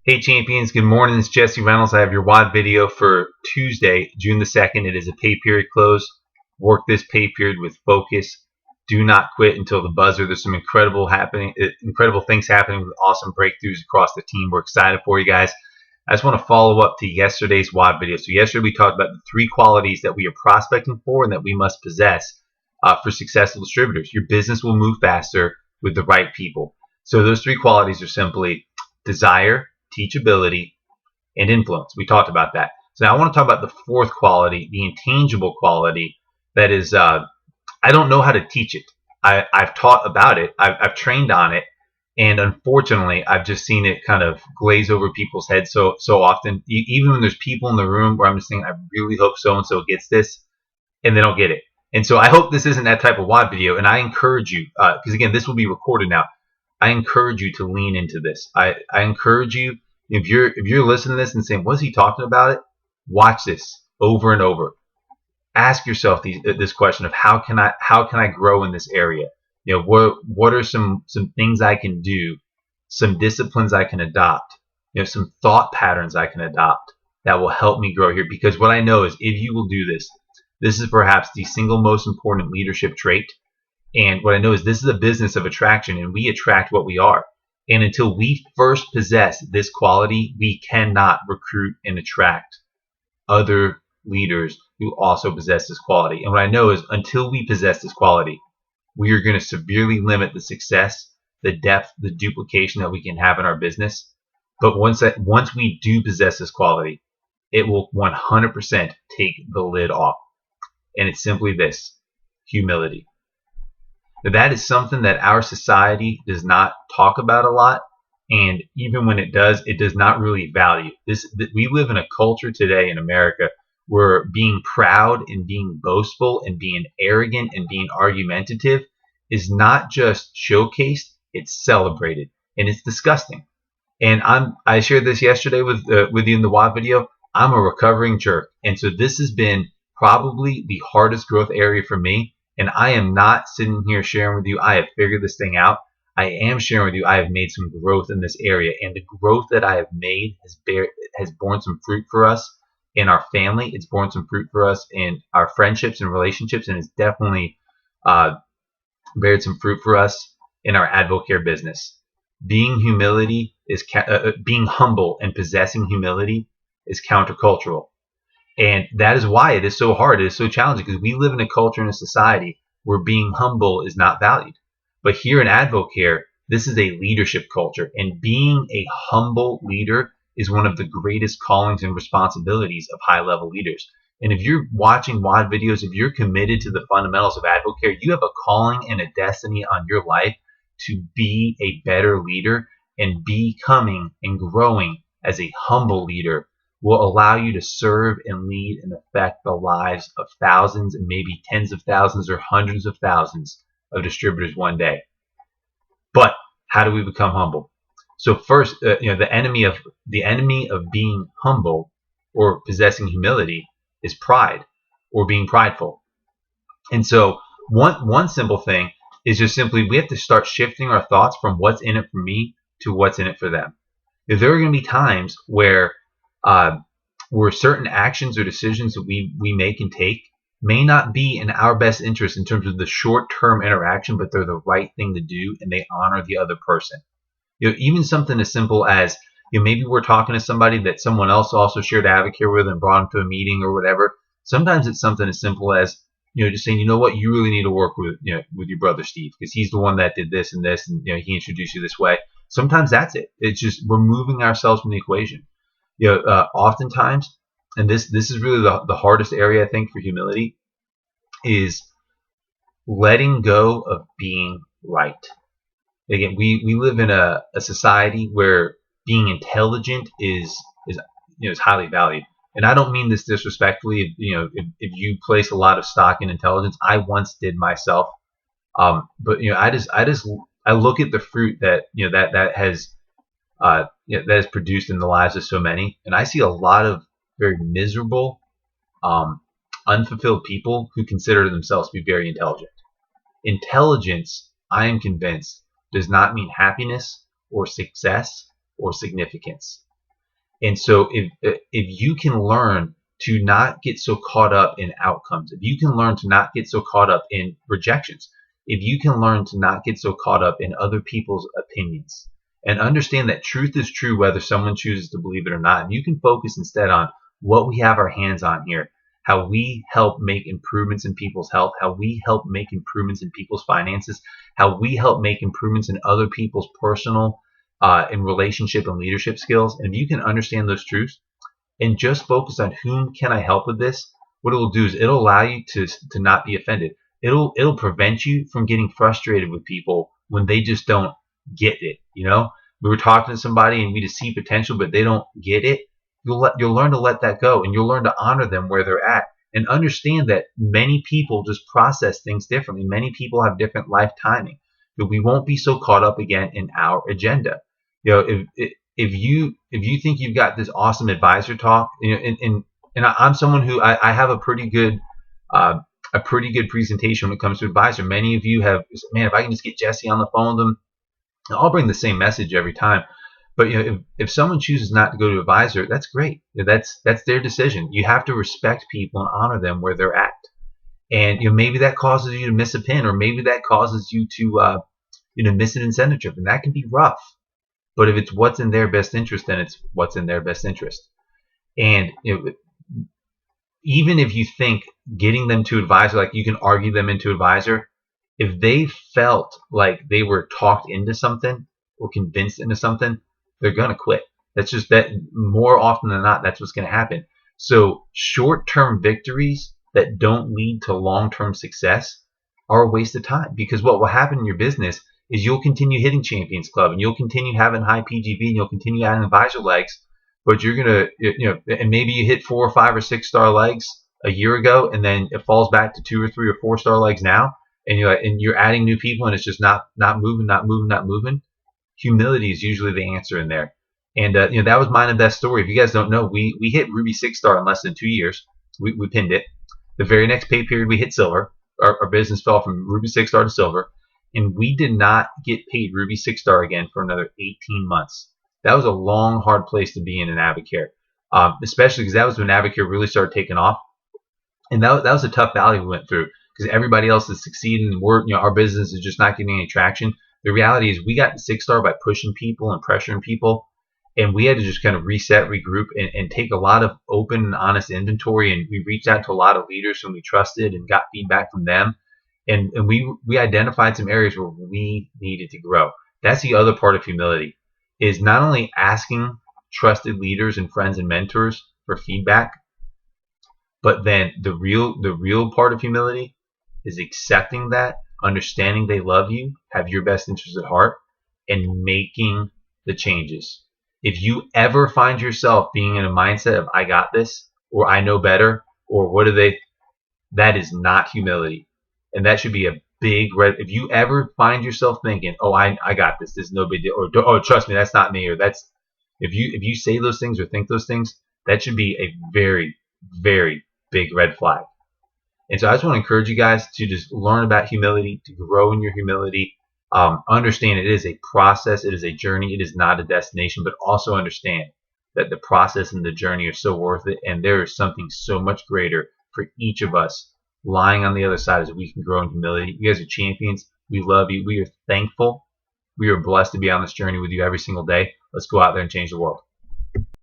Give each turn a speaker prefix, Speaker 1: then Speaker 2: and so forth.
Speaker 1: Hey champions, good morning. It's Jesse Reynolds. I have your WOD video for Tuesday, June the 2nd. It is a pay period close. Work this pay period with focus. Do not quit until the buzzer. There's some incredible things happening with awesome breakthroughs across the team. We're excited for you guys. I just want to follow up to yesterday's WOD video. So yesterday we talked about the 3 qualities that we are prospecting for and that we must possess for successful distributors. Your business will move faster with the right people. So those 3 qualities are simply desire, teachability, and influence. We talked about that. So now I want to talk about the 4th quality, the intangible quality that is, I don't know how to teach it. I've taught about it. I've trained on it. And unfortunately, I've just seen it kind of glaze over people's heads so often. Even when there's people in the room where I'm just thinking, I really hope so-and-so gets this, and they don't get it. And so I hope this isn't that type of WOD video. And I encourage you, because again, this will be recorded now. I encourage you to lean into this. I encourage you, if you're listening to this and saying, "What's he talking about?" It, watch this over and over. Ask yourself this question of how can I grow in this area? You know, what are some things I can do, some disciplines I can adopt, some thought patterns I can adopt that will help me grow here. Because what I know is if you will do this, this is perhaps the single most important leadership trait. And what I know is this is a business of attraction, and we attract what we are. And until we first possess this quality, we cannot recruit and attract other leaders who also possess this quality. And what I know is until we possess this quality, we are going to severely limit the success, the depth, the duplication that we can have in our business. But once we do possess this quality, it will 100% take the lid off. And it's simply this: humility. Now, that is something that our society does not talk about a lot, and even when it does not really value. We live in a culture today in America where being proud and being boastful and being arrogant and being argumentative is not just showcased, it's celebrated, and it's disgusting. And I shared this yesterday with you in the WOD video. I'm a recovering jerk, and so this has been probably the hardest growth area for me. And I am not sitting here sharing with you I have figured this thing out. I am sharing with you I have made some growth in this area, and the growth that I have made has borne some fruit for us in our family. It's borne some fruit for us in our friendships and relationships, and it's definitely bared some fruit for us in our Advocare business. Being humble and possessing humility is countercultural. And that is why it is so hard. It is so challenging because we live in a culture and a society where being humble is not valued. But here in Advocare, this is a leadership culture. And being a humble leader is one of the greatest callings and responsibilities of high-level leaders. And if you're watching WOD videos, if you're committed to the fundamentals of Advocare, you have a calling and a destiny on your life to be a better leader, and becoming and growing as a humble leader will allow you to serve and lead and affect the lives of thousands and maybe tens of thousands or hundreds of thousands of distributors one day. But how do we become humble? So first, the enemy of being humble or possessing humility is pride or being prideful. And so one simple thing is just simply we have to start shifting our thoughts from what's in it for me to what's in it for them. If there are going to be times where certain actions or decisions that we make and take may not be in our best interest in terms of the short-term interaction, but they're the right thing to do and they honor the other person. Even something as simple as maybe we're talking to somebody that someone else also shared Advocare with and brought them to a meeting or whatever. Sometimes it's something as simple as just saying, you know what, you really need to work with with your brother Steve because he's the one that did this and this, and he introduced you this way. Sometimes that's it. It's just removing ourselves from the equation. Oftentimes, and this is really the hardest area I think for humility, is letting go of being right. Again, we live in a society where being intelligent is highly valued. And I don't mean this disrespectfully. If you place a lot of stock in intelligence, I once did myself. But I look at the fruit that that has produced in the lives of so many, and I see a lot of very miserable, unfulfilled people who consider themselves to be very intelligent. Intelligence, I am convinced, does not mean happiness or success or significance. And so if you can learn to not get so caught up in outcomes, if you can learn to not get so caught up in rejections, if you can learn to not get so caught up in other people's opinions and understand that truth is true whether someone chooses to believe it or not, and you can focus instead on what we have our hands on here, how we help make improvements in people's health, how we help make improvements in people's finances, how we help make improvements in other people's personal and relationship and leadership skills. And if you can understand those truths and just focus on whom can I help with this, what it will do is it'll allow you to not be offended. It'll prevent you from getting frustrated with people when they just don't get it. You know, we were talking to somebody and we just see potential, but they don't get it. You'll learn to let that go, and you'll learn to honor them where they're at, and understand that many people just process things differently. Many people have different life timing, but we won't be so caught up again in our agenda. You know, if you think you've got this awesome advisor talk, you know, and I'm someone who I have a pretty good presentation when it comes to advisor. Many of you have, man, if I can just get Jesse on the phone with them, I'll bring the same message every time. But you know, if someone chooses not to go to advisor, that's great. That's their decision. You have to respect people and honor them where they're at. And you know, maybe that causes you to miss a pin, or maybe that causes you to miss an incentive trip, and that can be rough. But if it's what's in their best interest, then it's what's in their best interest. And you know, even if you think getting them to advisor, like you can argue them into advisor, if they felt like they were talked into something or convinced into something, they're gonna quit. That's just that. More often than not, that's what's gonna happen. So short-term victories that don't lead to long-term success are a waste of time, because what will happen in your business is you'll continue hitting Champions Club and you'll continue having high PGV and you'll continue adding advisor legs, but you're gonna, you know, and maybe you hit 4 or 5 or 6 star legs a year ago, and then it falls back to 2 or 3 or 4 star legs now, and you're adding new people and it's just not moving. Humility is usually the answer in there. And you know, that was mine and Beth's story. If you guys don't know, we hit Ruby 6-star in less than 2 years. We pinned it. The very next pay period, we hit silver. Our business fell from Ruby 6-star to silver, and we did not get paid Ruby 6-star again for another 18 months. That was a long, hard place to be in Avocare, especially because that was when Avocare really started taking off. And that was a tough valley we went through, because everybody else is succeeding and our business is just not getting any traction. The reality is we got 6-star by pushing people and pressuring people, and we had to just kind of reset, regroup, and take a lot of open and honest inventory. And we reached out to a lot of leaders whom we trusted and got feedback from them. And we identified some areas where we needed to grow. That's the other part of humility, is not only asking trusted leaders and friends and mentors for feedback, but then the real part of humility is accepting that, understanding they love you, have your best interests at heart, and making the changes. If you ever find yourself being in a mindset of I got this, or I know better, or that is not humility. And that should be a big red. If you ever find yourself thinking, oh, I got this, this is no big deal, or oh, trust me, that's not me, or that's, if you say those things or think those things, that should be a very, very big red flag. And so I just want to encourage you guys to just learn about humility, to grow in your humility. Understand it is a process, it is a journey, it is not a destination, but also understand that the process and the journey are so worth it, and there is something so much greater for each of us lying on the other side as we can grow in humility. You guys are champions. We love you. We are thankful. We are blessed to be on this journey with you every single day. Let's go out there and change the world.